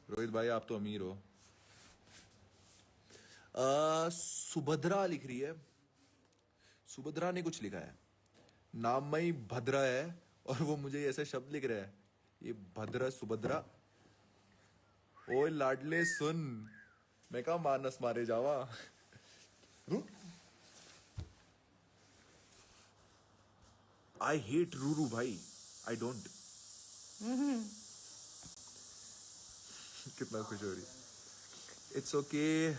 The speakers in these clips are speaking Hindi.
रोहित भाई आप तो अमीर हो। सुभद्रा लिख रही है। सुभद्रा ने कुछ लिखा है। नाम में ही भद्रा है और वो मुझे ऐसा शब्द लिख रहा है। ये भद्रा सुभद्रा। ओए लाडले सुन, मैं कहा मानस मारे जावा। आई हेट रूरू भाई। I don't. कितना खुश हो रही। इट्स ओके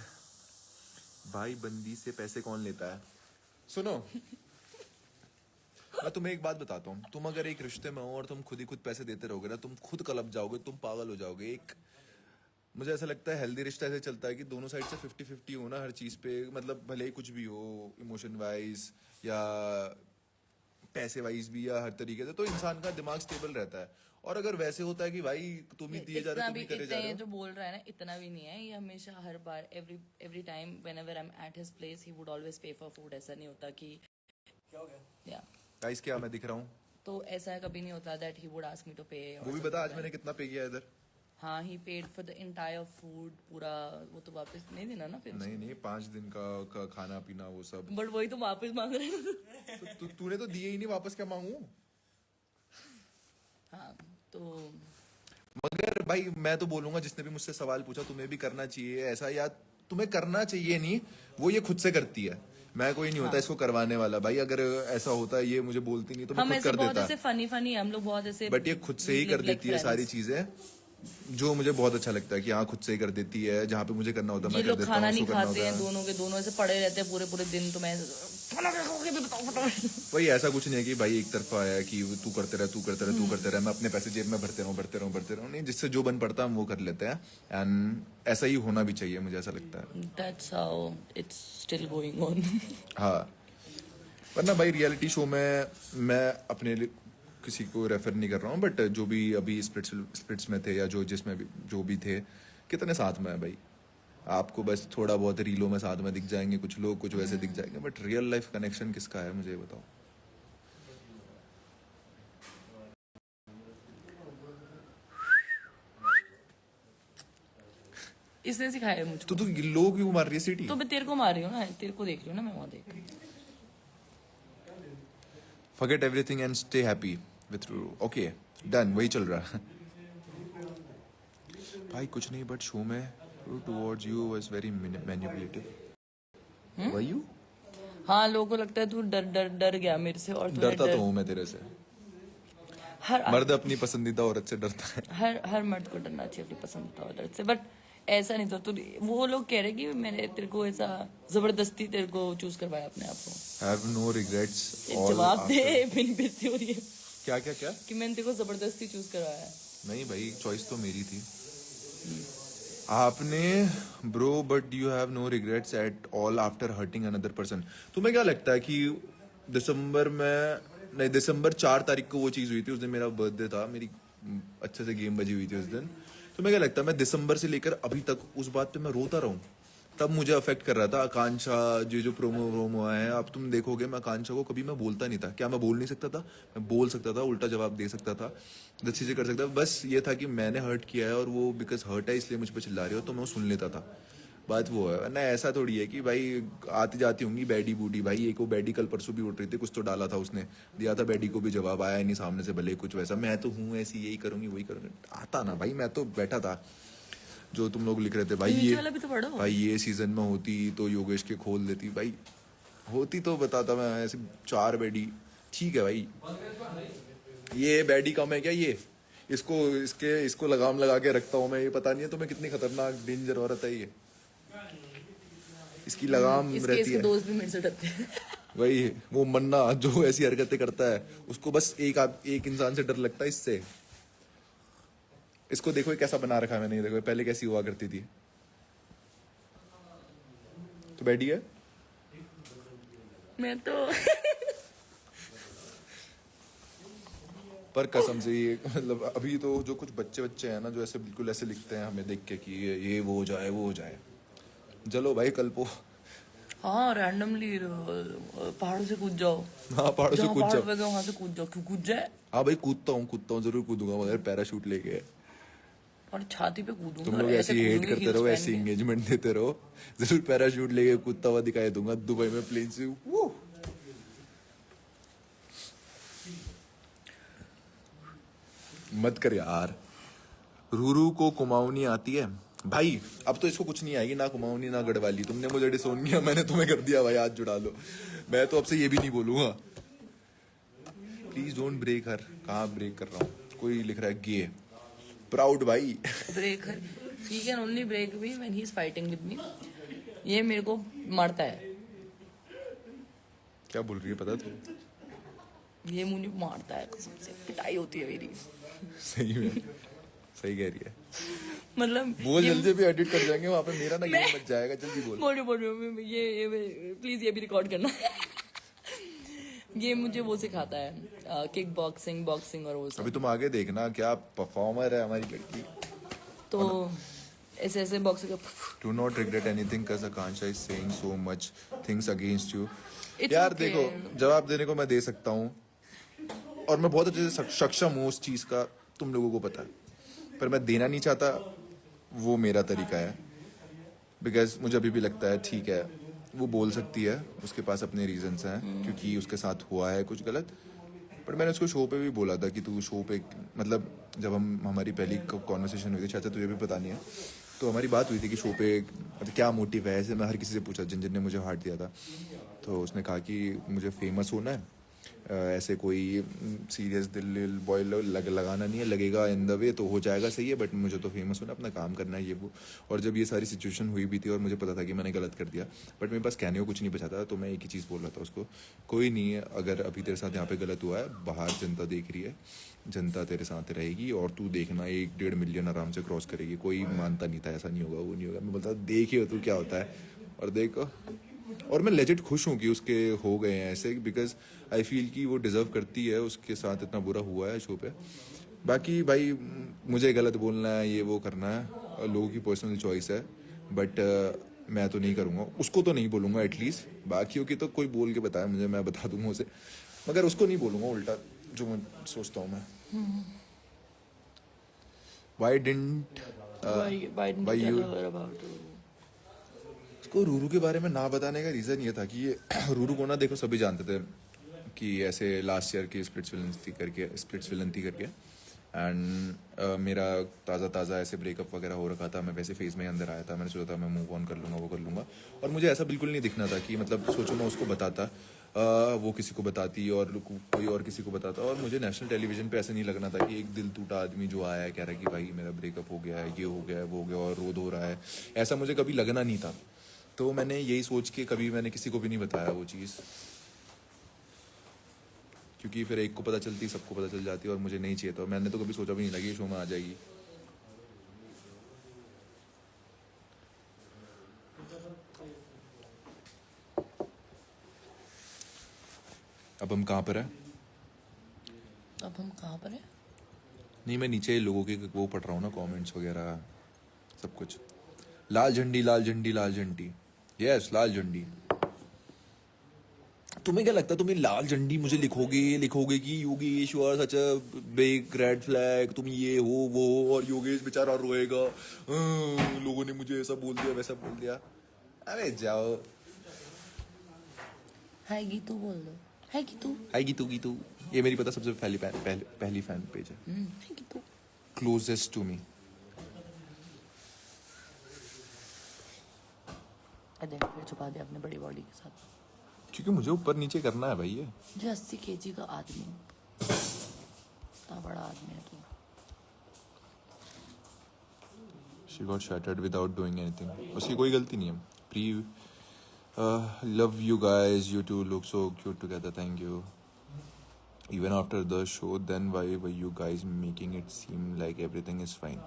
भाई, बंदी से पैसे कौन लेता है। सुनो, मैं तुम्हें एक बात बताता हूँ। तुम अगर एक रिश्ते में हो और तुम खुद ही खुद पैसे देते रहोगे ना, तुम खुद कलप जाओगे, तुम पागल हो जाओगे। एक मुझे ऐसा लगता है हेल्दी रिश्ता ऐसे चलता है कि दोनों साइड से 50-50 हो ना हर चीज पे। मतलब भले ही कुछ भी हो, इमोशन वाइज या पैसे वाइज भी, या हर तरीके से, तो इंसान का दिमाग स्टेबल रहता है। और अगर वैसे होता है कि भाई तुम ही दिए जा रहे हो, तुम ही करे जा रहे ये हो। जो बोल रहा है ना, इतना भी नहीं है ये। हमेशा हर बार every time whenever I am at his place he would always pay for food. ऐसा नहीं होता कि क्या हो गया? या गाइस क्या मैं दिख रहा हूँ? तो ऐसा कभी नहीं होता that he would ask me to pay. वो भी बता आज मैंने कितना पे किया इधर। हाँ, he paid for the entire food पूरा। वो तो वापस नहीं देना ना फिर। नहीं नहीं, 5 दिन का खाना पीना वो सब। बट वही तो वापस मांग रहे हैं। तूने तो दिए ही नहीं, वापस क्या मांगू। हाँ तो मगर भाई मैं तो बोलूंगा, जिसने भी मुझसे सवाल पूछा, तुम्हें भी करना चाहिए ऐसा, या तुम्हें करना चाहिए नहीं, वो ये खुद से करती है। मैं कोई नहीं होता इसको करवाने वाला भाई। अगर ऐसा होता है, ये मुझे बोलती नहीं तो मैं हम खुद ऐसे कर बहुत देता। ऐसे फनी हम लोग बहुत ऐसे। बट ये खुद से ही कर देती है सारी चीजें, जो मुझे बहुत अच्छा लगता है कि हाँ खुद से ही कर देती है। जहाँ पे मुझे करना होता है ये मैं कर लोग देता खाना हूँ, नहीं उसको करना खाते होता हैं, है। दोनों के दोनों ऐसे पड़े रहते हैं पूरे पूरे दिन। तो मैं खाना क्या खाओगे भी बताओ फटाफट। वही ऐसा कुछ नहीं है कि भाई एक तरफा है कि तू करते रह, तू करते रह, तू करते रह, मैं अपने पैसे जेब में भरते रहूं। नहीं, जिससे जो बन पड़ता है हम वो कर लेते हैं। एंड ऐसा ही होना भी चाहिए, मुझे ऐसा लगता है। That's how it's still going on. हाँ, वरना भाई रियलिटी शो में मैं अपने लिए किसी को रेफर नहीं कर रहा हूँ, बट जो भी अभी स्प्लिट्स में थे या जो जिसमें भी जो भी थे, कितने साथ में है भाई। आपको बस थोड़ा बहुत रीलों में साथ में दिख जाएंगे कुछ लोग, कुछ वैसे दिख जाएंगे, बट रियल लाइफ कनेक्शन किसका है मुझे ये बताओ। इसने सिखाया है मुझको। तो तू लोग क्यों मार रही है सीटी। तो मैं तेरे को मार रही हूँ ना, तेरे को देख रही हूँ ना मैं वहां देख। Forget everything and stay happy with okay done, वही चल रहा है। भाई कुछ नहीं, बट शो में towards you was very manipulative. Were you? हाँ, लोगों को लगता है तू डर डर डर गया मेरे से। और तूने डरता तो हूँ मैं तेरे से। हर मर्द अपनी पसंदीदा औरत से डरता है। हर मर्द को डरना चाहिए अपनी पसंदीदा औरत से। बट ऐसा नहीं था। तो वो लोग कह रहे कि मैंने तेरे को ऐसा जबरदस्ती तेरे को चूज करवाया अपने आप को। Have no regrets. जवाब दे, मेरी बेइज्जती हो रही है। क्या क्या क्या? कि मैंने तेरे को जबरदस्ती चूज करवाया। नहीं भाई, चॉइस तो मेरी थी। आपने bro, but you have no regrets at all after hurting another person. तुम्हें क्या लगता है कि दिसंबर में, नहीं दिसंबर 4 तारीख को वो चीज हुई थी, उस दिन मेरा बर्थडे था, मेरी अच्छे से गेम बजी हुई थी उस दिन। तुम्हें क्या लगता है मैं दिसंबर से लेकर अभी तक उस बात पे मैं रोता रहूं? तब मुझे अफेक्ट कर रहा था आकांक्षा, जो प्रोमो आए हैं। अब तुम देखोगे मैं आकांक्षा को कभी मैं बोलता नहीं था। क्या मैं बोल नहीं सकता था? मैं बोल सकता था, उल्टा जवाब दे सकता था, 10 चीजें कर सकता था। बस ये था कि मैंने हर्ट किया है और वो बिकॉज हर्ट है इसलिए मुझ पर चिल्ला रही हो, तो मैं वो सुन लेता था। बात वो है ना, ऐसा थोड़ी है कि भाई आती जाती होंगी बैडी बूटी। भाई एक वो बैडी कल परसों भी उठ रही थी, कुछ तो डाला था उसने, दिया था बैडी को भी जवाब, आया नहीं सामने से, भले कुछ वैसा। मैं तो हूँ ऐसी, यही करूंगी वही करूंगी, आता ना भाई। मैं तो बैठा था, जो तुम लोग लिख रहे थे भाई, नीचे वाला भी तो पढ़ो। भाई ये सीजन में होती तो योगेश के खोल देती भाई, होती तो बताता मैं। ऐसे 4 बैडी ठीक है भाई, ये बैडी कम है क्या? ये इसको लगाम लगा के रखता हूँ मैं, ये पता नहीं है तुम्हें कितनी खतरनाक डेंजर औरत है ये। इसकी लगाम इसके रहती इसके है। दोस्त भी मेरे से डरते हैं। वही वो मन्ना जो ऐसी हरकतें करता है, उसको बस एक इंसान से डर लगता है, इससे। इसको देखो ये कैसा बना रखा है मैंने, ये देखो पहले कैसी हुआ करती थी। तो बैठी है। मैं तो पर कसम से ये मतलब अभी तो जो कुछ बच्चे हैं ना, जो ऐसे बिल्कुल ऐसे लिखते हैं हमें देख के कि ये वो हो जाए वो हो जाए। चलो भाई कल को हाँ रैंडमली पहाड़ों से कूद जाओ। हाँ पहाड़ों से कूद जाओ। वहाँ से कूद जाओ। क्यों कूद जाए? हाँ भाई कूदता हूँ जरूर कूदूंगा, मगर पैराशूट लेके। और छाती पे कूदूंगा तुम लोग और ऐसे ही हेट कूदूंगी करते heels रहो, पहन ऐसे के। एंगेजमेंट देते रहो, जरूर पैराशूट लेके कूदता हुआ दिखाई दूंगा दुबई में प्लेन से। वो मत कर यार। रूरू को कुमाऊनी आती है भाई? अब तो इसको कुछ नहीं आएगी, ना कुमाऊनी ना गढ़वाली। तुमने मुझे डिसोन किया, मैंने तुम्हें कर दिया भाई, हाथ जुड़ा लो। मैं तो अब से ये भी नहीं बोलूंगा। Please don't break her. कहाँ ब्रेक कर रहा हूँ? कोई लिख रहा है गे प्राउड भाई। Break her, he can only break me when he's fighting with me। ये मेरे को मारता है, क्या बोल रही है पता है तुम? ये मुझे मारता है, कसम से पिटाई होती है मेरी। सही में सही कह रही है। मतलब बोल ये- जल्दी, भी एडिट कर जाएंगे वहां पे, मेरा ना गेम बच जाएगा। जल्दी बोल। बोल रही हूँ, ये प्लीज ये भी रिकॉर्ड करना। ये मुझे वो सिखाता है, किक बॉक्सिंग, बॉक्सिंग और वो सब। अभी तुम आगे देखना, क्या परफॉर्मर है हमारी लड़की। तो ऐसे ऐसे boxing Do not regret anything cause Akansha is saying so much things against you. It's यार okay. देखो, जवाब देने को मैं दे सकता हूँ और मैं बहुत अच्छे से सक्षम हूँ उस चीज का, तुम लोगों को पता है, पर मैं देना नहीं चाहता। वो मेरा तरीका है, बिकॉज मुझे अभी भी लगता है ठीक है, वो बोल सकती है, उसके पास अपने रीजंस हैं क्योंकि उसके साथ हुआ है कुछ गलत। पर मैंने उसको शो पे भी बोला था कि तू शो पे, मतलब जब हमारी पहली कॉन्वर्सेशन हुई थी, शायद तुझे भी पता नहीं है, तो हमारी बात हुई थी कि शो पे मतलब क्या मोटिव है। ऐसे मैं हर किसी से पूछा, जिन जिन ने मुझे हार्ट दिया था, तो उसने कहा कि मुझे फेमस होना है, ऐसे कोई सीरियस दिल बॉय लगाना नहीं है, लगेगा इन द वे तो हो जाएगा, सही है, बट मुझे तो फेमस होना, अपना काम करना है, ये वो। और जब ये सारी सिचुएशन हुई भी थी और मुझे पता था कि मैंने गलत कर दिया, बट मेरे पास कहने को कुछ नहीं बचा था, तो मैं एक ही चीज़ बोल रहा था उसको, कोई नहीं है, अगर अभी तेरे साथ यहाँ पे गलत हुआ है, बाहर जनता देख रही है, जनता तेरे साथ रहेगी, और तू देखना 1-1.5 मिलियन आराम से क्रॉस करेगी। कोई मानता नहीं था ऐसा नहीं होगा, वो नहीं होगा। मैं बोलता देखिए तू क्या होता है, और देखो। और मैं लेजिट खुश हूँ कि उसके हो गए हैं ऐसे, बिकॉज आई फील कि वो डिजर्व करती है, उसके साथ इतना बुरा हुआ है शो पे। बाकी भाई मुझे गलत बोलना है, ये वो करना है, लोगों की पर्सनल चॉइस है, बट मैं तो नहीं करूँगा, उसको तो नहीं बोलूँगा एटलीस्ट। बाकियों की तो कोई बोल के बताया मुझे, मैं बता दूंगा उसे, मगर उसको नहीं बोलूँगा उल्टा, जो मैं सोचता हूँ मैं। Y didn't why didn't why you tell you- her about it? उसको रूरू के बारे में ना बताने का रीज़न ये था कि ये रूरू को ना, देखो सभी जानते थे कि ऐसे लास्ट ईयर की स्प्लिट्स विलन थी करके, एंड मेरा ताज़ा ऐसे ब्रेकअप वगैरह हो रखा था, मैं वैसे फेज में अंदर आया था, मैंने सोचा था मैं मूव ऑन कर लूँगा, वो कर लूँगा, और मुझे ऐसा बिल्कुल नहीं दिखना था कि मतलब सोचो मैं उसको बताता, वो किसी को बताती और कोई और किसी को बताता, और मुझे नेशनल टेलीविजन पे ऐसे नहीं लगना था कि एक दिल टूटा आदमी जो आया है कह रहा है कि भाई मेरा ब्रेकअप हो गया है, ये हो गया है, वो हो गया, और रोद हो रहा है, ऐसा मुझे कभी लगना नहीं था। तो मैंने यही सोच के कभी मैंने किसी को भी नहीं बताया वो चीज़, क्योंकि फिर एक को पता चलती सबको पता चल जाती, और मुझे नहीं चाहिए था। मैंने तो कभी सोचा भी नहीं था कि शो में आ जाएगी। अब हम कहाँ पर हैं? अब हम कहाँ पर हैं? नहीं, मैं नीचे लोगों के वो पढ़ रहा हूँ ना, कमेंट्स वगैरह सब कुछ। लाल झंडी लाल झंडी लाल झंडी, यस लाल झंडी। तुम्हें क्या लगता है, तुम्हें लाल झंडी मुझे लिखोगे कि Yogesh you are such a big red flag, तुम ये हो वो हो, और योगेश बेचारा रोएगा, लोगों ने मुझे ऐसा बोल दिया वैसा बोल दिया"? अरे जाओ। हाय गीतू बोल दो, हाय गीतू। हाय गीतू, ये मेरी पता सबसे पहली फैन पेज है, hi Geetu. Closest to me. अरे फिर छुपा दिया अपने बड़ी बॉडी के साथ। क्योंकि मुझे ऊपर नीचे करना है भाई ये। जो 80 kg का आदमी है, इतना बड़ा आदमी है तू। She got shattered without doing anything. उसकी कोई गलती नहीं है। Love you guys. You two look so cute together. Thank you. Even after the show, then why were you guys making it seem like everything is fine?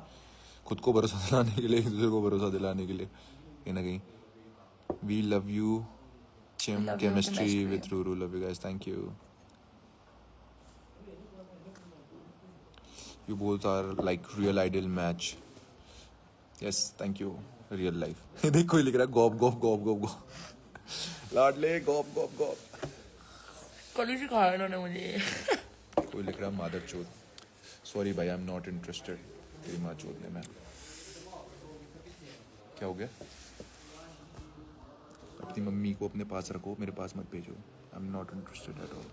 खुद को भरोसा दिलाने के लिए, एक दूसरे को भरोसा दिलाने के लिए, कहीं ना कहीं। We love you. Chim Love you, chemistry chemistry. with Ruru. Love you guys. Thank you. You both are like real ideal match. Yes, thank you. Real life. देख कोई लिख रहा है गॉप गॉप गॉप गॉप गॉप, लाडले गॉप गॉप गॉप। कल ही सिखाया इन्होंने मुझे। कोई लिख रहा है मादर चोद। सॉरी भाई, आई एम नॉट इंटरेस्टेड। तेरी माँ चोदने में। क्या हो गया? अपनी मम्मी को अपने पास रखो, मेरे पास मत भेजो। I am not interested at all.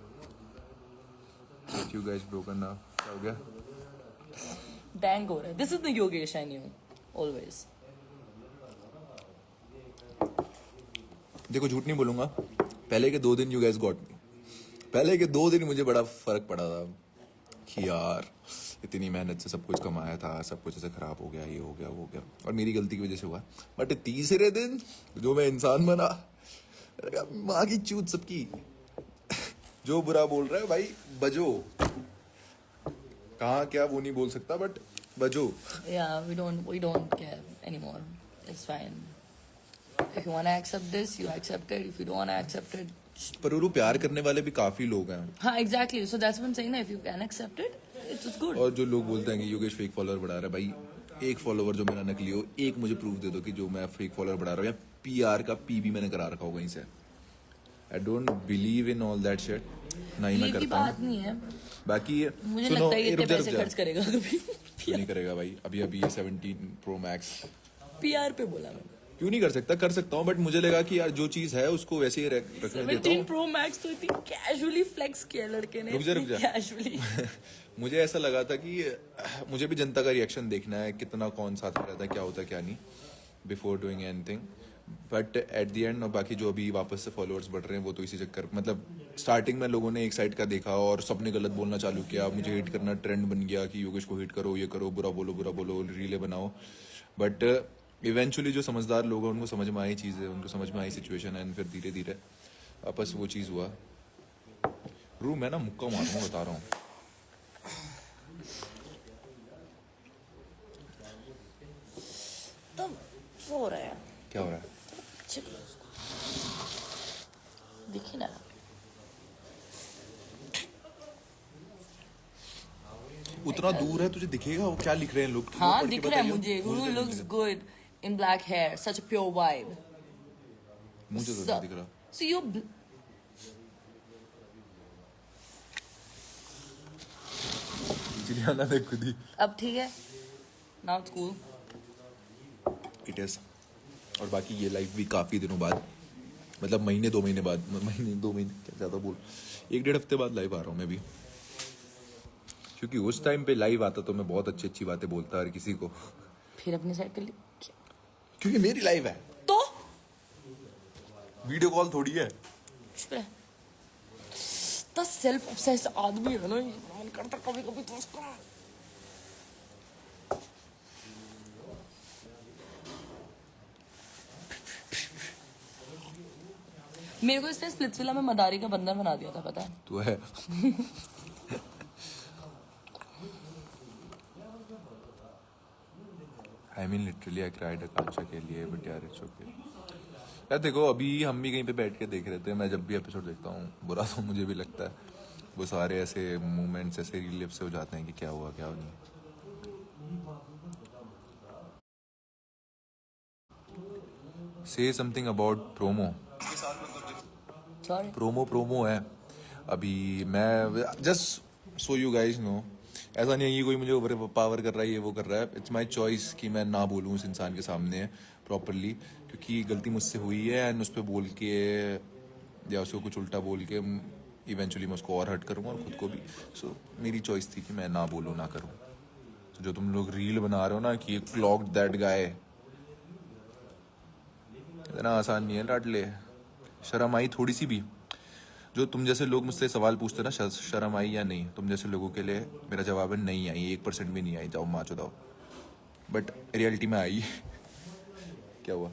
You guys broken now. क्या हो गया? डैंग हो रहा है। This is the Yogesh I knew always. देखो झूठ नहीं बोलूंगा, पहले के 2 दिन यू गाइस गॉट मी। पहले के 2 दिन मुझे बड़ा फर्क पड़ा था कि यार इतनी मेहनत से सब कुछ कमाया था, सब कुछ ऐसे खराब हो गया, ये हो गया, वो हो गया, और मेरी गलती की वजह से हुआ। बट तीसरे दिन जो मैं इंसान बना, मैंने कहा, माँ की चूत सबकी। जो बुरा बोल रहा है भाई बजो, कहाँ क्या वो नहीं बोल सकता, बट बजो। Yeah, we don't care anymore. It's fine. If you wanna accept this, you accept it. If you don't wanna accept it, पर वो प्यार करने वाले भी काफी लोग हैं। हाँ exactly. So that's what I'm saying. ना, if you can accept it, it's good. और जो लोग बोलते हैं कि योगेश फेक फॉलोअर बढ़ा रहा है, भाई एक फॉलोअर जो मेरा नकली हो, एक मुझे प्रूफ दे दो कि जो मैं फेक फॉलोअर बढ़ा रहा हूँ, या पीआर का पी भी मैंने करा रखा होगा कहीं से। I don't believe in all that shit, ना ही मैं ये की करता बात हूँ। नहीं है। बाकी मुझे सुनो, लगता है ये रुक इतने जा, रुक पैसे जा। खर्च करेगा कभी। क्यों नहीं करेगा भाई? अभी अभी ये 17 Pro Max PR पे बोला मैंने। क्यों नहीं कर सकता? कर सकता हूँ, बट मुझे लगा कि यार जो चीज है उसको वैसे ही रखने देता 17 हूँ। Pro Max तो इतनी कैजुअली फ्लेक्स किया लड़के ने। रुक जा, रुक जा। कैजुअली। मुझे ऐसा लगा था कि मुझे भी जनता का रिएक्शन देखना है, कितना कौन साथ में रहता है, क्या होता है क्या नहीं, before doing anything. But at the end, और बाकी जो अभी वापस से फॉलोअर्स बढ़ रहे हैं वो तो इसी चक्कर, मतलब स्टार्टिंग में लोगों ने एक साइड का देखा और सबने गलत बोलना चालू किया, मुझे हिट करना ट्रेंड बन गया कि योगेश को हिट करो, ये करो, बुरा बोलो, रीले बनाओ। बट इवेंचुअली जो समझदार लोग हैं उनको समझ में आई चीज़ है, उनको समझ में आई सिचुएशन है, फिर धीरे धीरे वापस वो चीज़ हुआ। रू मैं ना मुक्का मारूंगा, बता रहा हूँ। तो वो हो रहा है। क्या हो रहा है? चेक करो उसको। देखिए ना। उतना दूर है, तुझे दिखेगा वो क्या लिख रहे हैं लोग? वो हाँ पढ़ के दिख रहा है बताइए। मुझे। मुझे Guru नहीं looks दिख रहा। good in black hair. Such a pure vibe. मुझे तो नहीं दिख रहा। So you इसलिए आना देख खुद ही। अब ठीक है। Now it's cool. It is. और बाकी ये लाइव भी काफी दिनों बाद, मतलब महीने 2 महीने बाद, महीने 2 महीने क्या ज्यादा बोल, 1-1.5 हफ्ते बाद लाइव आ रहा हूँ मैं भी। क्योंकि उस टाइम पे लाइव आता तो मैं बहुत अच्छी अच्छी बातें बोलता हर किसी को, फिर अपनी साइड कर ली। क्योंकि मेरी लाइव है, तो वीडियो कॉल थोड़ी है। तो सेल्फ ऑब्सेस्ड आदमी है ना, मन करता कभी कभी तो उसको। मेरे को इसने स्प्लिट्सविला में मदारी का बंदर बना दिया था, पता है? तो है। I mean literally I cried Akanksha के लिए, बट यार इट्स ओके। यार देखो अभी हम भी कहीं पे बैठ के देख रहे थे, मैं जब भी एपिसोड देखता हूँ बुरा तो मुझे भी लगता है, वो सारे ऐसे मोमेंट्स ऐसे रिलीव से हो जाते हैं कि क्या हुआ क्या नहीं। Say something about promo. Sorry. Promo है अभी। मैं just so you guys know, ऐसा नहीं है कि कोई मुझे ओवर पावर कर रहा है, ये वो कर रहा है। इट्स माई चॉइस कि मैं ना बोलूँ उस इंसान के सामने प्रॉपरली, क्योंकि गलती मुझसे हुई है एंड उस पर बोल के या उसको कुछ उल्टा बोल के इवेंचुअली मैं उसको और हर्ट करूँगा और खुद को भी। सो मेरी चॉइस थी कि मैं ना बोलूँ, ना करूँ। तो जो तुम लोग रील बना रहे हो ना कि क्लॉक्ड दैट गाय, इतना आसान नहीं है लाडले। शर्म आई थोड़ी सी भी? जो तुम जैसे लोग मुझसे सवाल पूछते ना शर्म आई या नहीं, तुम जैसे लोगों के लिए मेरा जवाब है नहीं आई, 1% भी नहीं आई। जाओ माँ चो दाओ। बट रियलिटी में आई। क्या हुआ?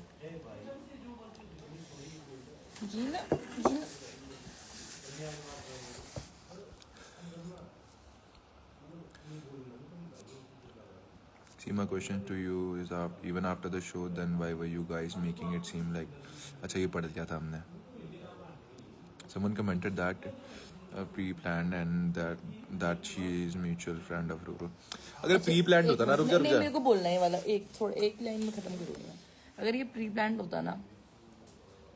ये ना See, my question to you is, even after the show, then why were you guys making it seem like? अच्छा ये पढ़ लिया था हमने। Someone commented that pre-planned and that she is mutual friend of Ruru. अगर pre-planned होता ना, रुक जा रुक नहीं, जा। मेरे को बोलना है वाला एक लाइन में खत्म करूंगा। अगर ये प्री प्लान होता ना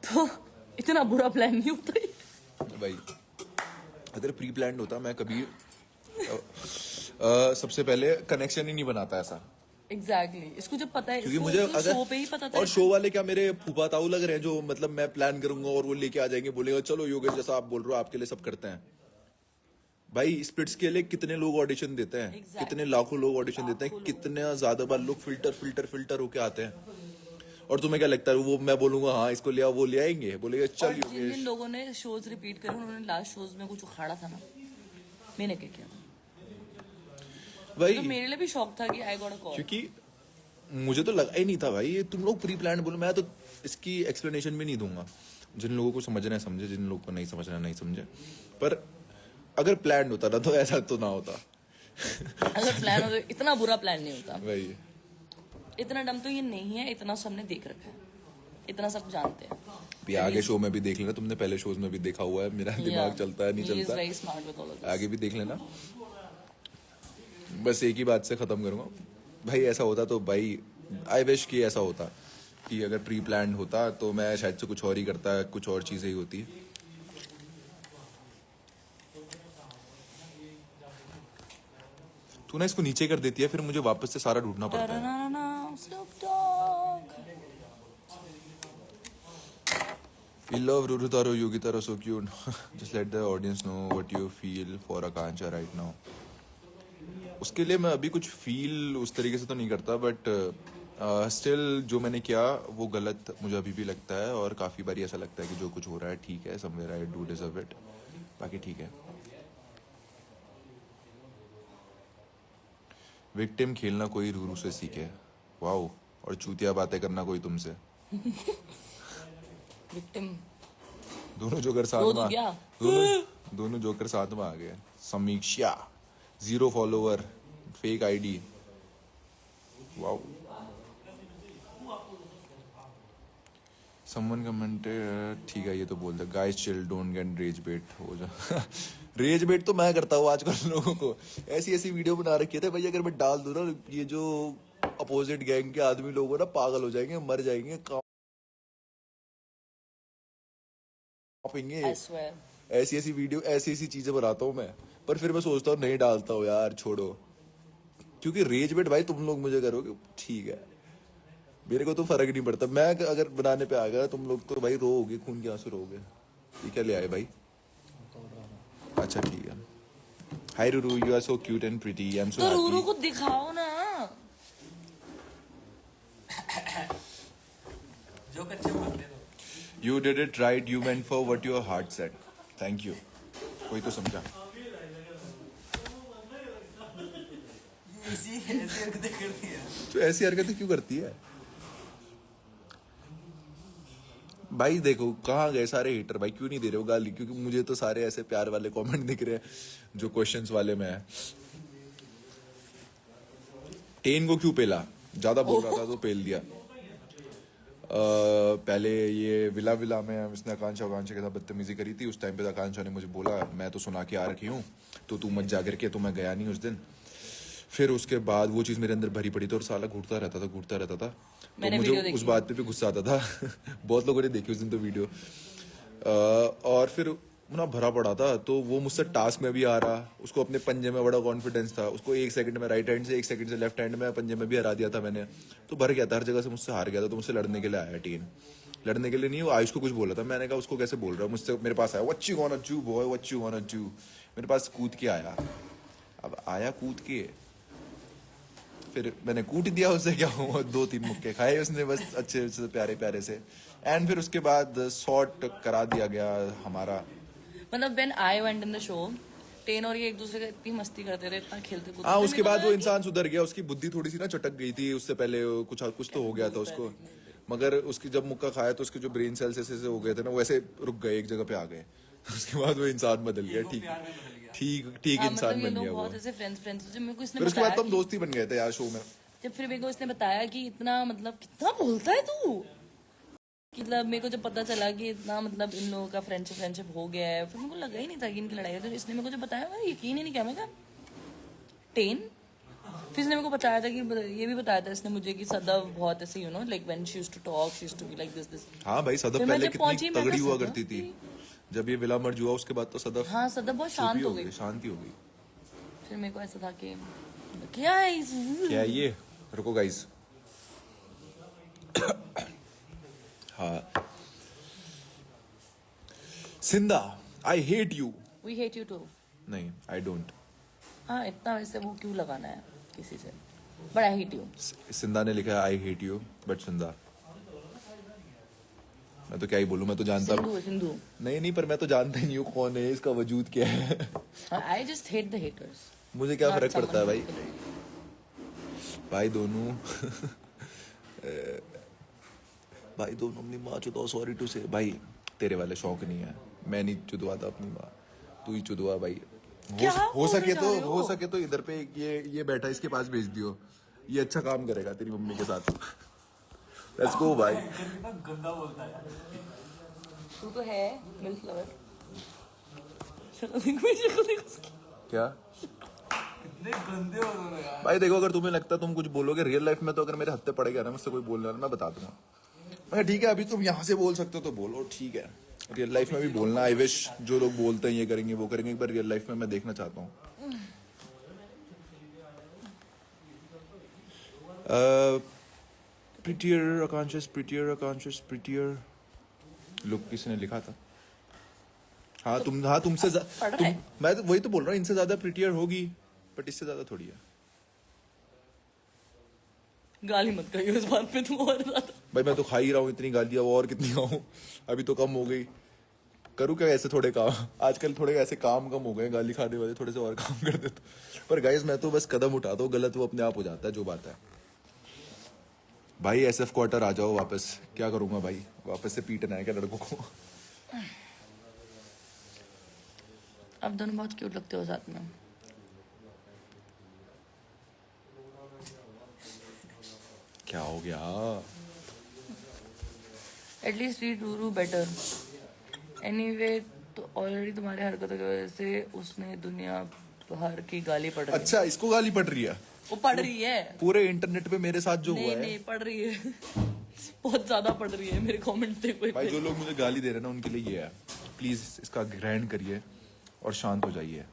तो इतना बुरा प्लान नहीं होता ये। भाई अगर प्री-प्लान्ड होता मैं कभी सबसे पहले कनेक्शन ही नहीं बनाता ऐसा। एग्जैक्टली इसको जब पता है, क्योंकि इसको मुझे इसको अगर शो पे ही पता था। और शो वाले क्या मेरे फूफा ताऊ लग रहे हैं जो मतलब मैं प्लान करूंगा और वो लेके आ जाएंगे, बोलेगा चलो योगेश जैसा आप बोल रहे हो आपके लिए सब करते हैं। भाई स्प्लिट्स के लिए कितने लोग ऑडिशन देते हैं, Exactly. कितने लाखों लोग ऑडिशन देते हैं, कितने ज्यादा बार लोग फिल्टर होके आते हैं। और तुम्हें क्या लगता है वो मैं बोलूंगा हाँ इसको लिया, वो ले आएंगे, बोलेगा चल और जिन जिन योगेश। लोगों ने शोज रिपीट करे उन्होंने लास्ट शोज में कुछ उखाड़ा था ना, मैंने क्या किया था, भाई तो मेरे लिए भी शौक था कि आई गॉट अ कॉल। क्योंकि मुझे तो लगा ही नहीं था भाई, ये तुम लोग प्री प्लान बोलो, मैं तो इसकी एक्सप्लेनेशन भी नहीं दूंगा। जिन लोगों को समझना है समझे, जिन लोगों को नहीं समझना नहीं समझे। पर अगर प्लान होता ना तो ऐसा तो ना होता। अगर प्लान हो तो इतना बुरा प्लान नहीं होता। भाई इतना डम तो ये नहीं है, इतना सबने देख रखा है, इतना सब जानते हैं। भी आगे शो में भी देख लेना, तुमने पहले शोज में भी देखा हुआ है, मेरा दिमाग चलता है नहीं चलता, very smart with all of this. आगे भी देख लेना। बस एक ही बात से खत्म करूंगा भाई, ऐसा होता तो भाई आई विश कि ऐसा होता कि अगर प्री प्लान होता तो मैं शायद से कुछ और ही करता, कुछ और चीजें ही होती। तू ना इसको नीचे कर देती है, फिर मुझे वापस से सारा ढूंढना पड़ता है। Snoop Dogg. We love Ruru Taro, Yogi Taro, so cute. Just let the audience know what you feel for Akanksha right now. उसके लिए मैं अभी कुछ फील उस तरीके से तो नहीं करता, बट स्टिल जो मैंने किया वो गलत मुझे अभी भी लगता है, और काफी बारी ऐसा लगता है कि जो कुछ हो रहा है ठीक है, somewhere I do deserve it, बाकी ठीक है। विक्टिम खेलना कोई रूरू से सीखे, वाओ, और चूतिया बातें करना कोई तुमसे। Victim. दोनों जोकर साथ दो में तो क्या? दोनों जोकर साथ में आ गए। Samiksha 0 follower, fake ID, wow. Someone commented, ठीक है ये तो बोलता, guys chill don't get rage bait हो जा। रेज बेट तो मैं करता हूँ आजकल लोगों को, ऐसी ऐसी वीडियो बना रखी थे भाई, अगर मैं डाल दूं ना ये जो अपोजिट गैंग के आदमी लोग हो ना पागल हो जाएंगे, मर जाएंगे, कांपेंगे। I swear. ऐसी ऐसी वीडियो ऐसी ऐसी चीजें बनाता हूँ मैं, पर फिर मैं सोचता हूँ नहीं डालता हूँ यार, छोड़ो। क्योंकि रेज बेट भाई तुम लोग मुझे करोगे ठीक है, मेरे को तो फर्क नहीं पड़ता। मैं अगर बनाने पे आ गया तुम लोग तो भाई रोओगे, खून के आंसू रोओगे। ये क्या ले आए भाई? अच्छा ठीक है। Hi Ruru, you are so cute and pretty, I am so तो रूरू हैप्पी। को दिखाओ ना। जो कच्चे बोलते दो। You did it right, you went for what your heart said, thank you. कोई तो समझा। ऐसी हरकतें करती है। तो ऐसी हरकतें क्यों करती है भाई? देखो कहाँ गए सारे हेटर भाई, क्यों नहीं दे रहे हो गाली? क्योंकि मुझे तो सारे ऐसे प्यार वाले कमेंट दिख रहे हैं जो क्वेश्चंस वाले में है। टेन को क्यों पेला? ज्यादा बोल रहा था तो पेल दिया। पहले ये विला विला में उसने आकांक्षा के साथ बदतमीजी करी थी, उस टाइम पे आकांक्षा ने मुझे बोला मैं तो सुना के आ रखी हूँ तो तू मत जा करके, तो मैं गया नहीं उस दिन। फिर उसके बाद वो चीज मेरे अंदर भरी पड़ी थी और साला घूरता रहता था, तो मैंने मुझे वीडियो देखी। उस बात पे भी गुस्सा आता था। बहुत लोगों ने देखी उस दिन तो वीडियो। और फिर ना भरा पड़ा था, तो वो मुझसे टास्क में भी आ रहा, उसको अपने पंजे में बड़ा कॉन्फिडेंस था, उसको 1 सेकंड में राइट हैंड से 1 सेकंड से लेफ्ट हैंड में पंजे में भी हरा दिया था मैंने, तो भर गया था, हर जगह से मुझसे हार गया था। तो मुझसे लड़ने के लिए आया टीन, लड़ने के लिए नहीं, वो आयुष को कुछ बोला था। मैंने कहा उसको कैसे बोल रहा है, मुझसे मेरे पास आया, what you वांना do boy, what you वांना do, मेरे पास कूद के आया। अब आया कूद के, फिर मैंने कूट दिया उसे, क्या हुआ 2-3 मुक्के खाए उसने बस अच्छे से प्यारे प्यारे से, एंड फिर उसके बाद सॉर्ट करा दिया गया हमारा। मतलब when I went in the show, ten और ये एक दूसरे का इतनी मस्ती करते थे, इतना खेलते कूदते हाँ थे, उसके मेरे को बाद वो लगा इंसान सुधर गया, उसकी बुद्धि थोड़ी सी ना चटक गई थी, उससे पहले कुछ तो हो गया था उसको, मगर उसकी जब मुक्का खाया तो उसके जो ब्रेन सेल्स ऐसे हो गए थे ना, वो ऐसे रुक गए, एक जगह पे आ गए। उसके बाद वो इंसान बदल गया, ठीक ठीक हाँ, इंसान मतलब ये बन लोग गया वो। बहुत ऐसे फ्रेंड्स जब मेरे को इसने फिर उसके बाद बताया तो हम दोस्ती बन गए थे यार शो में। जब फिर मेरे को इसने बताया कि इतना मतलब कितना बोलता है तू, मतलब मेरे को जब पता चला कि इतना मतलब इन लोगों का फ्रेंडशिप हो गया है, फिर मेरे को लगा ही नहीं था कि इनकी लड़ाई है। तो इसने मेरे को जब बताया मैं यकीन ही नहीं किया, मैं कहा टेन। फिर इसने मेरे को बताया था कि ये भी बताया था इसने मुझे कि सदव बहुत ऐसे you know like when she used to talk she used to be like this. हाँ भाई सदफ फिर मैं पहले जब पहुंची, कितनी मैं तगड़ी कहा, हुआ सदफ करती थी, जब ये विला मर्ज हुआ उसके बाद तो सदफ हाँ सदव बहुत शांत हो गई। शांति हो गई। फिर मेरे को ऐसा था कि क्या है क्या ये रुको गाइस. हाँ. सिंधा, I hate you. We hate you too. नहीं, I don't. हाँ, इतना वैसे वो क्यों लगाना है किसी से, बट आई हेट यू. सिंधा ने लिखा है आई हेट यू बट सिंधा. मैं तो क्या ही बोलूं, मैं तो जानता सिंधु सिंधु. नहीं पर मैं तो जानता ही नहीं हूँ कौन है, इसका वजूद क्या है. I just hate the haters. मुझे क्या फर्क पड़ता है भाई. भाई दोनों भाई दोनों अपनी माँ चुदवा. सॉरी टू से भाई, तेरे वाले शौक नहीं है. मैं नहीं चुदवाता अपनी माँ, तू ही चुदवा भाई. क्या हो सके बोलने जा रहे हो हो? सके तो इधर पे ये बैठा, इसके पास भेज दियो. ये अच्छा काम करेगा तेरी मम्मी के साथ. लेट्स गो भाई. कितना गंदा बोलता है यार. तू तो है मिल्क लवर. चलो देखो ये शक्ल देखो उसकी. क्या कितने गंदे हो दोनों यार. भाई देखो, अगर तुम्हें लगता है तुम कुछ बोलोगे रियल लाइफ में, तो अगर मेरे हत्थे पड़ेगा ना मुझसे कोई बोलने वाला, मैं बता दूंगा. मैं ठीक है, अभी तुम यहाँ से बोल सकते हो तो बोलो, ठीक है. रियल लाइफ में भी बोलना. आई विश जो लोग बोलते हैं ये करेंगे वो करेंगे, एक बार रियल लाइफ में मैं देखना चाहता हूँ. प्रिटियर लुक किसने लिखा था. हाँ तुमसे पढ़ रहा है. मैं तो वही तो बोल रहा हूँ, इनसे ज्यादा प्रिटियर होगी बट इससे ज्यादा थोड़ी है. गाली मत कहियो इस बात पे तुम और ज्यादा. भाई मैं तो खा ही रहा हूँ इतनी गालियां, और कितनी खाऊं. अभी तो कम हो गई. करूँ क्या ऐसे थोड़े काम. आजकल थोड़े ऐसे काम कम हो गए, गाली खाने वाले थोड़े से और काम कर देते. पर गाइस मैं तो बस कदम उठाता हूँ, गलत वो अपने आप हो जाता है, जो बात है. भाई SF क्वार्टर आ जाओ वापस. क्या करूंगा भाई, वापस से पीटना है क्या लड़कों को. अब दोनों बहुत क्यूट लगते हो साथ में. क्या हो गया. At least read Ruru better. Anyway तो ऑलरेडी तुम्हारे हरकतों की वजह से उसने दुनिया भर की गाली पड़ रही है. अच्छा, इसको गाली पड़ रही है वो पढ़ रही है. पूरे इंटरनेट पे मेरे साथ जो हुआ नहीं है. नहीं पढ़ रही है. बहुत ज्यादा पढ़ रही है. मेरे कमेंट देखो भाई जो लोग मुझे गाली दे रहे हैं ना, उनके लिए ये है. प्लीज इसका ग्रहण करिए और शांत हो जाइए.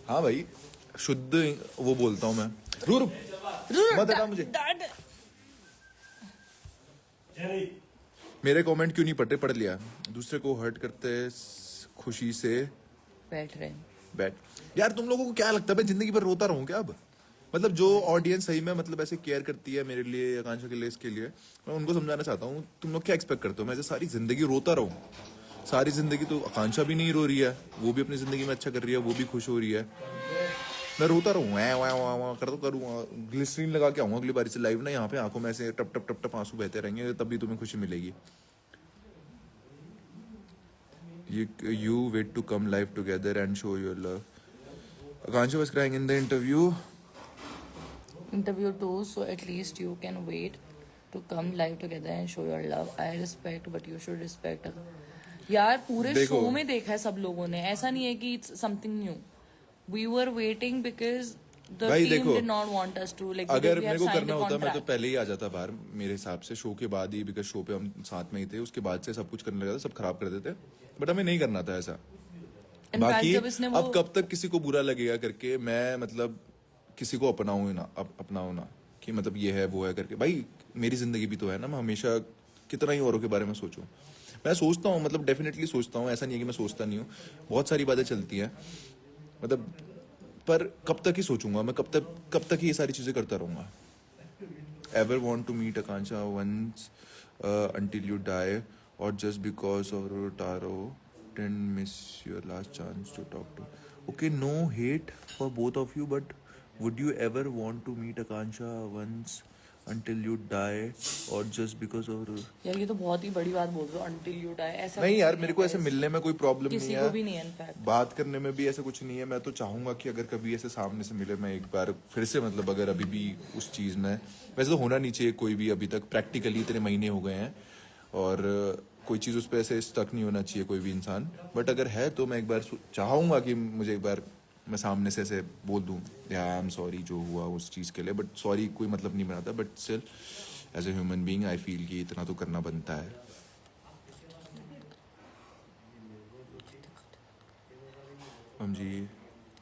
हाँ भाई, शुद्ध वो बोलता हूँ मैं. रू मत हटा मुझे. मेरे कमेंट क्यों नहीं पढ़ रहे. पढ़ लिया. दूसरे को हर्ट करते खुशी से बैठ रहे. बैठ. यार तुम लोगों को क्या लगता है मैं जिंदगी भर रोता रहूं क्या अब. मतलब जो ऑडियंस सही में मतलब ऐसे केयर करती है मेरे लिए, आकांक्षा के लिए, इसके लिए मैं उनको समझाना चाहता हूँ. तुम लोग क्या एक्सपेक्ट करते हो मैं ऐसे सारी जिंदगी रोता रहूं. सारी जिंदगी तो आकांक्षा भी नहीं रो रही है, वो भी अपनी जिंदगी में अच्छा कर रही है, वो भी खुश हो रही है. मैं रोता रहूँ कर तो करूँगा. ग्लिसरीन लगा के आऊंगा अगली बारी से लाइव ना, यहाँ पे आंखों में ऐसे टप टप टप टप आंसू बहते रहेंगे, तब भी तुम्हें खुशी मिलेगी. You wait to come live together and show your love. Akansha was crying in the interview. Interview too, so at least you can wait to come live together and show your love. I respect, but you should respect. यार पूरे देखो. शो में देखा है सब लोगों ने. ऐसा नहीं है कि it's something new. We were waiting because the भाई team देखो, did not want us to. Like अगर we मेरे have को signed करना a होता मैं तो contract. पहले ही आ जाता बाहर. मेरे हिसाब से शो के बाद ही, बिकॉज शो पे हम साथ में ही थे, उसके बाद से सब कुछ करने लगा था, सब खराब कर देते. बट हमें नहीं करना था ऐसा. In fact, बाकी जब इसने वो अब कब तक किसी को बुरा लगेगा करके मैं मतलब किसी को अपनाऊं ना, अपनाऊं ना कि मतलब ये है वो है करके. भाई मेरी जिंदगी भी तो है ना, मैं हमेशा कितना ही औरों के बारे में सोचूं. मैं सोचता हूँ, मतलब डेफिनेटली सोचता हूँ, ऐसा नहीं है कि मैं सोचता नहीं हूँ. बहुत सारी बातें चलती हैं मतलब, पर कब तक ही सोचूंगा मैं, कब तक ही ये सारी चीजें करता रहूंगा. Ever want to meet Akanksha once until you die or just because of Taro didn't miss your last chance to talk to. Okay, no hate for both of you, but would you ever want to meet Akansha once until you die or just because of यार ये तो बहुत ही बड़ी बात बोल रहे हो. Until you die ऐसा नहीं कुछ यार, है मेरे को ऐसे guys. मिलने में कोई प्रॉब्लम नहीं किसी है, को भी नहीं है इनफैक्ट. बात करने में भी ऐसा कुछ नहीं है. मैं तो चाहूंगा कि अगर कभी ऐसे सामने से मिले, मैं एक बार फिर से मतलब अगर अभी भी उस चीज में, वैसे तो होना नहीं चाहिए कोई भी अभी तक, प्रैक्टिकली इतने महीने हो गए हैं और कोई चीज उस पर ऐसे स्टक नहीं होना चाहिए कोई भी इंसान. बट अगर है तो मैं एक बार चाहूंगा कि मुझे एक बार मैं सामने से ऐसे बोल दूं आई एम सॉरी जो हुआ उस चीज के लिए. बट सॉरी कोई मतलब नहीं बनाता, but still as a human being I feel कि इतना तो करना बनता है. हम जी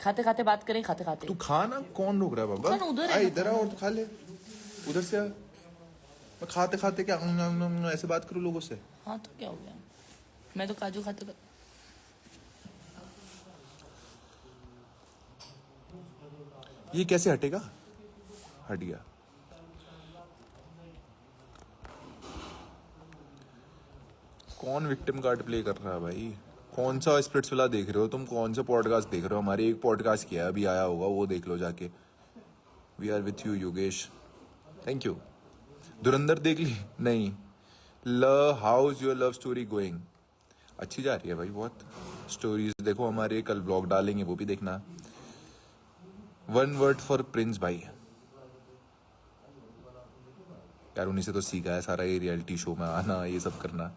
खाते खाते बात करें, खाते खाते। तू खा ना, कौन रोक रहा है बाबा? खाना उधर है आ ना, इधर आ और खा ले, उधर से आ। मैं खाते खाते क्या ऐसे बात करूं लोगों से? हाँ तो क्या हो गया, मैं तो काजू खाते खाते। ये कैसे हटेगा? हट गया। कौन विक्टिम कार्ड प्ले कर रहा है भाई? कौन सा स्प्लिट्सविला देख रहे हो तुम? कौन सा पॉडकास्ट देख रहे हो? हमारे एक पॉडकास्ट किया है, अभी आया होगा, वो देख लो जाके। We are with you Yogesh, thank you. Dhurandhar देख ली? नहीं। How is your love story going? अच्छी जा रही है भाई बहुत। स्टोरीज देखो हमारे, कल ब्लॉग डालेंगे, वो भी देखना। वन वर्ड फॉर प्रिंस भाई। यार उन्हीं से तो सीखा है सारा, ये रियलिटी शो में आना, ये सब करना।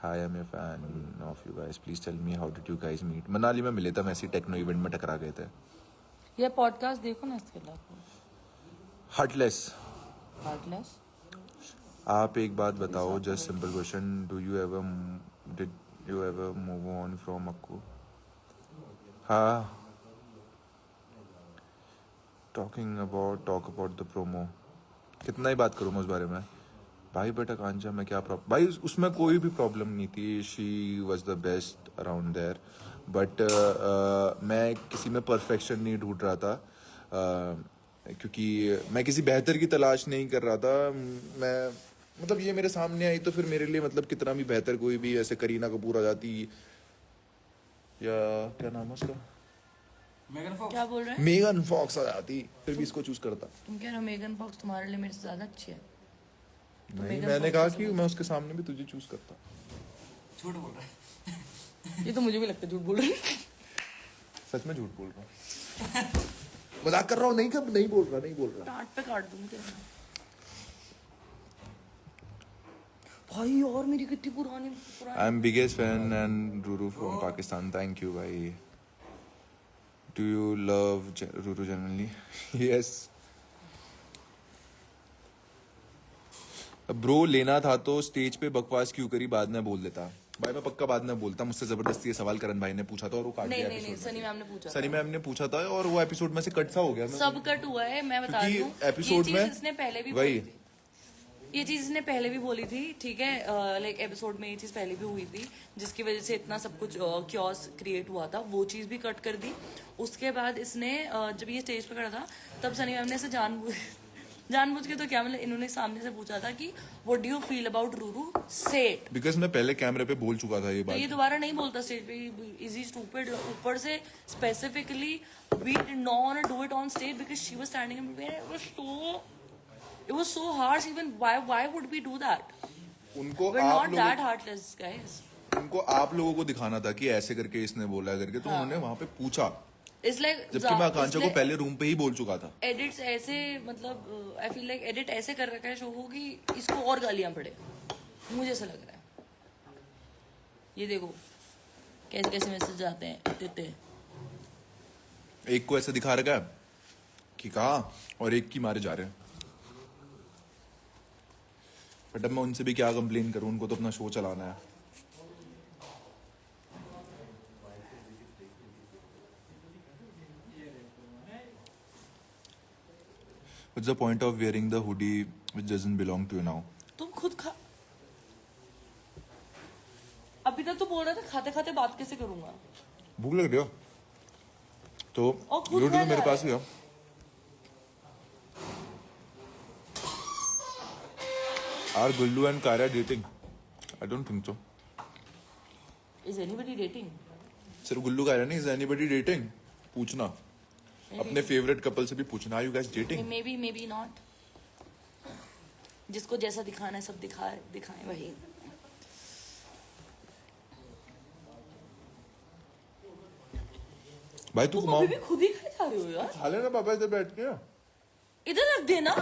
Hi I am a fan of you guys, please tell me how did you guys meet? Manali में मिले थे, हम ऐसी टेक्नो इवेंट में टकरा गए थे। ये पॉडकास्ट देखो ना इसके अलावा। हार्टलेस। हार्टलेस। आप एक बात बताओ, just simple question, did you ever move on from Akku? हाँ। Talk about the promo. कितना ही बात करूँ मैं उस बारे में भाई? बेटा कांचा में क्या प्रॉब्लम भाई? उसमें कोई भी प्रॉब्लम नहीं थी। She was the best around there, but मैं किसी में परफेक्शन नहीं ढूंढ रहा था, क्योंकि मैं किसी बेहतर की तलाश नहीं कर रहा था। मैं मतलब ये मेरे सामने आई तो फिर मेरे लिए मतलब कितना भी बेहतर कोई भी, ऐसे करीना कपूर आ जाती, या क्या नाम है उसका, मेगन फॉक्स। क्या बोल रहे हैं? मेगन फॉक्स आ जाती, फिर भी इसको चूज करता। तुम कह रहे हो मेगन फॉक्स तुम्हारे लिए मेरे से ज्यादा अच्छी है? नहीं, मेगन मैंने फॉक्स कहा से कि बोल- मैं उसके सामने भी तुझे चूज करता। झूठ बोल रहा है। ये तो मुझे भी लगता है झूठ बोल रहे हैं। सच में झूठ बोल रहा हूँ, मजाक कर रहा हूँ, नहीं बोल रहा। टाट पे काट दूंगी तेरे। भाई और मेरी कितनी पुरानी I am biggest fan and Ruru from Pakistan, thank you भाई। Do you love Ruru generally? Yes bro, लेना था तो स्टेज पे बकवास क्यों करी? बाद में बोल देता भाई, मैं पक्का बाद में बोलता। मुझसे जबरदस्ती ये सवाल करण भाई ने पूछा था और वो काट नहीं दिया नहीं नहीं, एपिसोड सनी में। मैम ने पूछा सनी मैम ने पूछा था और वो एपिसोड में से कट सा हो गया। सब कट हुआ है, मैं बता रही हूँ। क्योंकि एपिसोड ये में चीज इसने पहले भी वही बोली थी। ये चीज इसने पहले भी बोली थी, ठीक है, लाइक एपिसोड में ये चीज पहले भी हुई थी, जिसकी वजह से इतना सब कुछ क्योस क्रिएट हुआ था। वो चीज भी कट कर दी। उसके बाद इसने जब ये स्टेज पे खड़ा था, तब सनी मैम ने इसे जानबूझ के तो क्या, मतलब इन्होंने सामने से पूछा था कि what do you feel about Ruru, से इट। बिकॉज मैं पहले कैमरे पे बोल चुका था ये तो ये बात। दोबारा नहीं बोलता स्टेज पे, इज ही स्टूपिड। ऊपर से specifically we did not want to do it on stage because she was standing and it was so harsh. Even why would we do that? उनको We're आप not लोगों that heartless guys. उनको आप लोगों को दिखाना था कि ऐसे करके इसने बोला करके, तो उन्होंने वहां पे पूछा, It's like जबकि मैं आकांक्षा को पहले रूम पे ही बोल चुका था। एडिट्स ऐसे, मतलब आई फील लाइक एडिट ऐसे कर रखा है शो को कि इसको और गालियां पड़े, मुझे ऐसा लग रहा है। ये देखो कैसे कैसे मैसेज आते हैं देते। एक को ऐसे दिखा रखा है कि कहा, और एक की मारे जा रहे हैं। बट अब मैं उनसे भी क्या कंप्लेन करूं, उनको तो अपना शो चलाना है। What's the point of wearing the hoodie which doesn't belong to you now? तुम खुद खा, अभी तक तो बोल रहा था खाते खाते बात कैसे करूंगा। भूख लग रही हो तो और खुद रोटी खा तो मेरे जा पास ही है। Are Gullu and Kara dating? I don't think so. Is anybody dating? सिर्फ गुल्लू कायरा नहीं, is anybody dating? पूछना अपने फेवरेट कपल से भी पूछना, are you guys dating? Maybe not. जिसको जैसा दिखाना है सब दिखाएं वही। भाई तू तुम कुमाऊं अभी भी खुद ही खाए जा रहे हो यार। खा लेना पापा इधर बैठ के। इधर रख देना।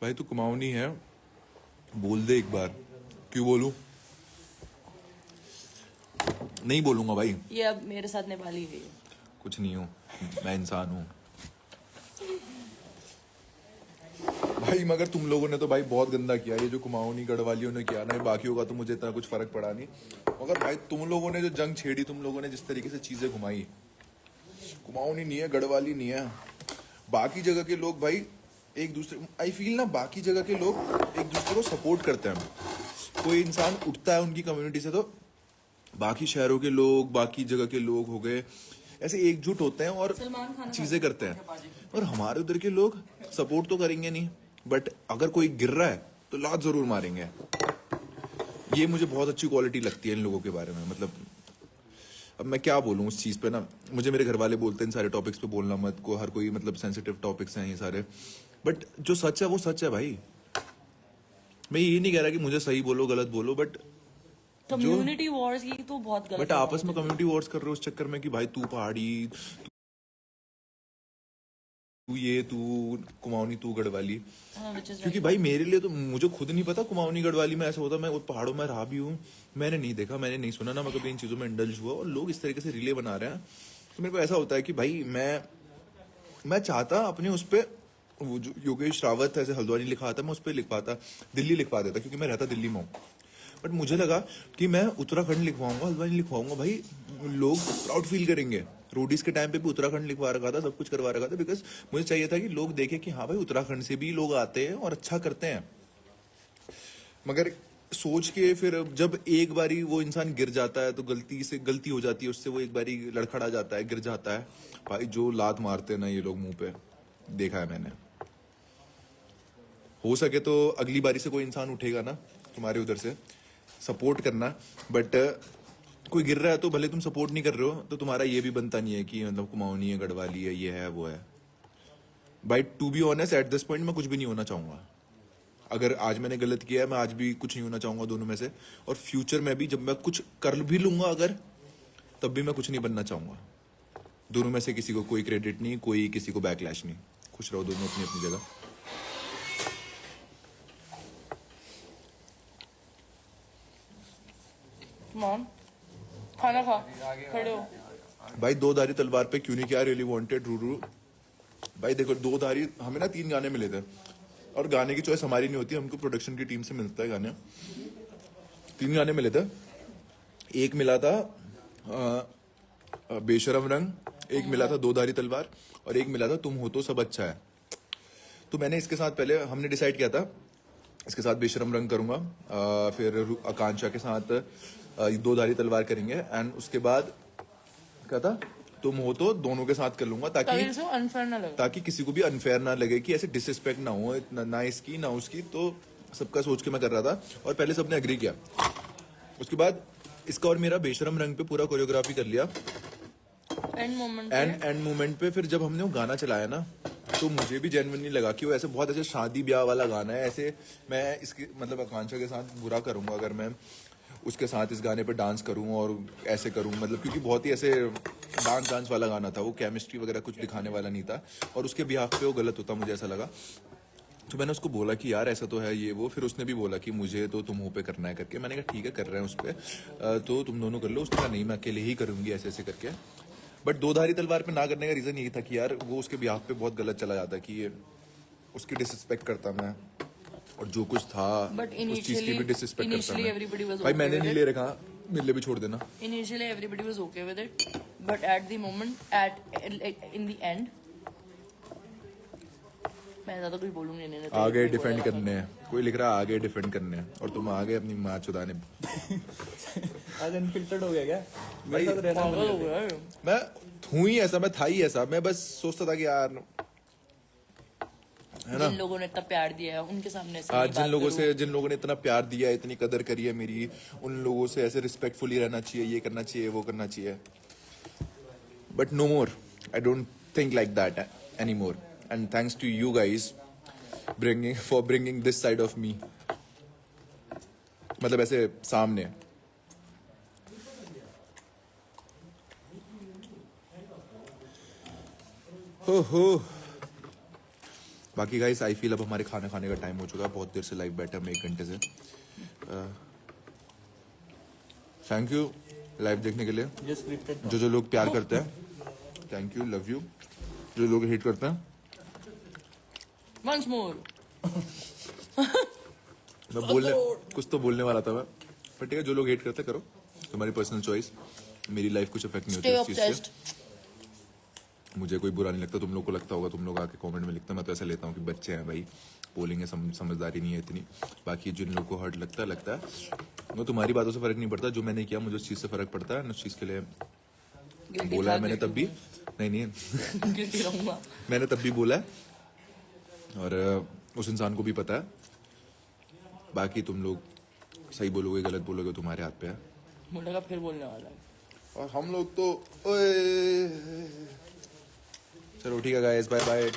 भाई तू कुमाऊं नहीं है, बोल दे एक बार। क्यों बोलूं? नहीं बोलूंगा भाई। ये अब मेरे साथ नेपाली है। कुछ नहीं हूं, मैं इंसान हूं। भाई मगर तुम लोगों ने तो भाई बहुत गंदा किया, ये जो कुमाऊनी गढ़वालियों ने किया ना, ये बाकियों का तो मुझे इतना कुछ फर्क पड़ा नहीं, मगर भाई तुम लोगों ने जो जंग छेड़ी, तुम लोगों ने जिस तरीके से चीजें घुमाई, कुमाऊनी नहीं है, गढ़वाली नहीं है, बाकी जगह के लोग भाई एक दूसरे, आई फील ना बाकी जगह के लोग एक दूसरे को सपोर्ट करते हैं। कोई इंसान उठता है उनकी कम्युनिटी से तो बाकी शहरों के लोग, बाकी जगह के लोग हो गए, ऐसे एकजुट होते हैं और सलमान खान चीजें करते हैं। और हमारे उधर के लोग सपोर्ट तो करेंगे नहीं, बट अगर कोई गिर रहा है तो लात जरूर मारेंगे। ये मुझे बहुत अच्छी क्वालिटी लगती है इन लोगों के बारे में। मतलब अब मैं क्या बोलूं उस चीज पे ना, मुझे मेरे घर वाले बोलते हैं इन सारे टॉपिक्स पे बोलना मत, को हर कोई मतलब सेंसिटिव टॉपिक्स हैं ये सारे, बट जो सच है वो सच है भाई। मैं ये नहीं कह रहा कि मुझे सही बोलो गलत बोलो, बट कम्युनिटी वॉर्स की तो बहुत गलत बट आपस में कम्युनिटी वॉर्स कर रहे हो उस चक्कर में कि भाई तू पहाड़ी, तू ये, तू कुमाऊनी, तू गढ़वाली। क्योंकि भाई मेरे लिए तो मुझे खुद नहीं पता कुमाऊनी गढ़वाली में ऐसा होता, मैं वो पहाड़ों में रहा भी हूँ, मैंने नहीं देखा, मैंने नहीं सुना ना, मैं कभी इन चीजों में इंडल्ज हुआ, और लोग इस तरीके से रिले बना रहे हैं। तो मेरे को ऐसा होता है कि भाई मैं चाहता अपने उस पे वो जो योगेश रावत ऐसे हल्द्वानी लिखा था, मैं उस पर लिख पाता, दिल्ली लिखवा देता, क्योंकि मैं रहता दिल्ली में हूँ। बट मुझे लगा कि मैं उत्तराखंड लिखवाऊंगा, हल्द्वानी लिखवाऊंगा, भाई लोग प्राउड फील करेंगे। रोडीज के टाइम पे भी उत्तराखंड लिखवा रखा था, सब कुछ करवा रखा था, बिकॉज मुझे चाहिए था कि लोग देखें कि हाँ भाई उत्तराखंड से भी लोग आते हैं और अच्छा करते हैं। मगर सोच के फिर जब एक बारी वो इंसान गिर जाता है तो गलती हो जाती है उससे, वो एक बारी लड़खड़ा जाता है, गिर जाता है, भाई जो लात मारते हैं ना ये लोग मुंह पे, देखा है मैंने। हो सके तो अगली बारी से कोई इंसान उठेगा ना तुम्हारे उधर से, सपोर्ट करना, बट कोई गिर रहा है तो भले तुम सपोर्ट नहीं कर रहे हो, तो तुम्हारा ये भी बनता नहीं है कि मतलब कुमाऊनी है, गढ़वाली है, ये है वो है। भाई to be honest at this point मैं कुछ भी नहीं होना चाहूंगा। अगर आज मैंने गलत किया है, मैं आज भी कुछ नहीं होना चाहूंगा दोनों में से, और फ्यूचर में भी जब मैं कुछ कर भी लूंगा अगर, तब भी मैं कुछ नहीं बनना चाहूंगा। दोनों में से किसी को कोई क्रेडिट नहीं, कोई किसी को बैकलैश नहीं। खुश रहो दोनों अपनी अपनी जगह। मॉम खाना खा, खड़े हो। भाई दो धारी तलवार पे क्यों नहीं किया, रियली वांटेड रूरू। भाई देखो दो धारी, हमें ना 3 गाने मिले थे, और गाने की चॉइस हमारी नहीं होती, हमको प्रोडक्शन की टीम से मिलता है गाने। 3 गाने मिले थे, एक मिला था बेशरम रंग, एक मिला था दो धारी तलवार, और एक मिला था तुम हो तो सब अच्छा है। तो मैंने इसके साथ पहले हमने डिसाइड किया था इसके साथ बेशरम रंग करूंगा, फिर आकांक्षा के साथ दो धारी तलवार करेंगे, एंड उसके बाद क्या था, तुम हो तो दोनों के साथ कर लूंगा, ताकि अनफेयर ना लगे, ताकि किसी को भी अनफेयर ना लगे, कि ऐसे डिसरिस्पेक्ट ना हो, ना इसकी ना उसकी। तो सबका सोच के मैं कर रहा था, और पहले सबने एग्री किया। उसके बाद इसका और मेरा बेशरम रंग पे पूरा कोरियोग्राफी कर लिया। एंड मोमेंट पे फिर जब हमने वो गाना चलाया ना, तो मुझे भी जेन्युइनली लगा कि वो ऐसे बहुत ऐसे शादी ब्याह वाला गाना है, ऐसे मैं इसके मतलब आकांक्षा के साथ बुरा करूंगा अगर मैं उसके साथ इस गाने पे डांस करूं और ऐसे करूं, मतलब क्योंकि बहुत ही ऐसे डांस वाला गाना था, वो केमिस्ट्री वगैरह कुछ दिखाने वाला नहीं था, और उसके बिहाफ पे वो गलत होता, मुझे ऐसा लगा। तो मैंने उसको बोला कि यार ऐसा तो है ये वो, फिर उसने भी बोला कि मुझे तो तुम हो पे करना है करके। मैंने कहा ठीक है कर रहे हैं उस पर, तो तुम दोनों कर लो। उसने कहा नहीं मैं अकेले ही करूंगी ऐसे ऐसे करके। बट दो धारी तलवार पे ना करने का रीजन यही था कि यार वो उसके बिहाफ पे बहुत गलत चला जाता, कि ये उसकी डिसरिस्पेक्ट करता मैं, और जो कुछ था उस चीज की भी डिसरिस्पेक्ट करता मैं। भाई मैंने नहीं ले रखा, मेरे लिए भी छोड़ देना। Initially everybody was okay with it, but at the moment, in the end, मैं ज्यादा कुछ बोलूंगी नहीं। आगे डिफेंड करने हैं, कोई लिख रहा है आगे डिफेंड करने हैं, और तुम आगे अपनी माँ चुदाने। आज अनफिल्टर्ड हो गया क्या? भाई मैं हूँ ही ऐसा, मैं था ही ऐसा, मैं बस सोचता था कि यार है ना, जिन लोगों ने इतना प्यार दिया है उनके सामने से आज जिन लोगों ने इतना प्यार दिया है, इतनी कदर करी है मेरी, उन लोगों से ऐसे रिस्पेक्टफुली रहना चाहिए, ये करना चाहिए, वो करना चाहिए। But no more, I don't think like that any more, and thanks to you guys for bringing this side of me, मतलब ऐसे सामने। हो बाकी गाइस आई फील अब हमारे खाना खाने का टाइम हो चुका है, बहुत देर से लाइव बैठे हम 1 घंटे से। थैंक यू लाइव देखने के लिए। जो लोग प्यार करते हैं थैंक यू, लव यू। जो लोग हेट करते हैं once more मैं बोलने कुछ तो बोलने वाला था मैं, पर ठीक है, जो लोग हेट करते करो, तुम्हारी पर्सनल चॉइस, मेरी लाइफ कुछ इफेक्ट नहीं होती Stay उस चीज से। obsessed. मुझे कोई बुरा नहीं लगता, तुम लोग को लगता होगा, तुम लोग आके कमेंट में लिखते हैं, मैं तो ऐसा लेता हूँ कि बच्चे हैं भाई, बोलेंगे, समझदारी नहीं है इतनी। बाकी जिन लोगों को हर्ट लगता है वो तुम्हारी बातों से फर्क नहीं पड़ता, जो मैंने किया मुझे उस चीज से फर्क पड़ता है, उस चीज के लिए Guilty बोला है था, मैंने guilty तब भी, नहीं हूँ। Guilty रहूंगा। मैंने तब भी बोला है, और उस इंसान को भी पता है। बाकी तुम लोग सही बोलोगे गलत बोलोगे तुम्हारे हाथ पे है, मुझे लगा फिर बोलने वाला है। और हम लोग तो ओए। चलो ठीक है गाइस, बाय बाय।